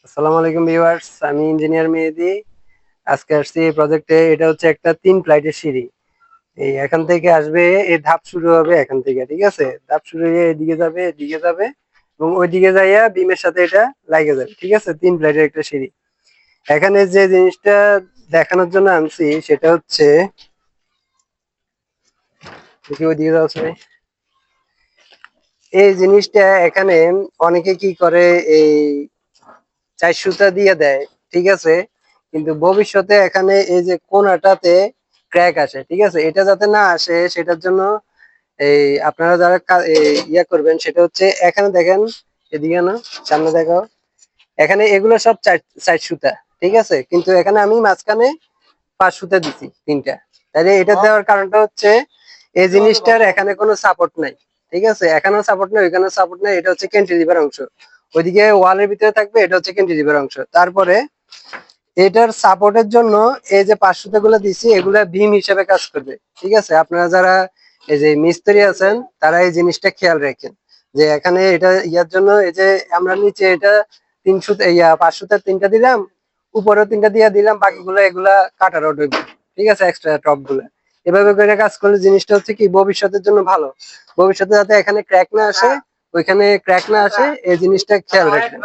আসসালামু আলাইকুম ভিউয়ার্স, আমি ইঞ্জিনিয়ার মেহেদি। আজকে আসছি এই প্রজেক্টে। এটা হচ্ছে একটা 3 ফ্লাইটের সিঁড়ি। এই এখান থেকে আসবে, এই ধাপ শুরু হবে এখান থেকে, ঠিক আছে? ধাপ শুরু হয়ে এদিকে যাবে, এদিকে যাবে এবং ওইদিকে যাইয়া বিমের সাথে এটা লাগে যাবে, ঠিক আছে? 3 ফ্লাইটের একটা সিঁড়ি। এখানে যে জিনিসটা দেখানোর জন্য আনছি সেটা হচ্ছে, দেখি ওইদিকে যাচ্ছে, এই জিনিসটা এখানে অনেকে কি করে, এই 4 সুতা দিয়ে দেয়, ঠিক আছে? কিন্তু ভবিষ্যতে এখানে এই যে কোনাটাতে ক্র্যাক আসে, ঠিক আছে? এটা যাতে না আসে সেটার জন্য এই আপনারা যারা ইয়া করবেন সেটা হচ্ছে, এখানে দেখেন, এদিকে না, সামনে দেখাও, এখানে এগুলো সব 4 সুতা, ঠিক আছে? কিন্তু এখানে আমি মাঝখানে 5 সুতা দিছি, 3টা। তাহলে এটা দেওয়ার কারণটা হচ্ছে, এই জিনিসটার এখানে কোনো সাপোর্ট নাই, ঠিক আছে? এখানেও সাপোর্ট নেই, ওইখানেও সাপোর্ট নেই। এটা হচ্ছে ক্যান্টিলিভার অংশ, ওইদিকে ওয়ালের ভিতরে থাকবে, এটা হচ্ছে ক্যান্টিলিভার অংশ। তারপরে এটার সাপোর্টের জন্য এই যে 5 সুতা গুলো দিছি, এগুলা বিম হিসেবে কাজ করবে, ঠিক আছে? আপনারা যারা এই যে মিস্ত্রি আছেন তারা এই জিনিসটা খেয়াল রাখেন, যে এখানে এটা ইয়ার জন্য, এই যে আমরা নিচে এটা 3 সুতা, 5 সুতার 3টা দিলাম, উপরেও 3টা দিয়ে দিলাম, বাকিগুলো এগুলা কাটা রড হইবে, ঠিক আছে? এক্সট্রা টপ গুলা এভাবে করে কাজ করলে জিনিসটা হচ্ছে কি, ভবিষ্যতের জন্য ভালো। ভবিষ্যতে যাতে এখানে ক্র্যাক না আসে, ওইখানে ক্র্যাক না আসে, এই জিনিসটা খেয়াল রাখবেন।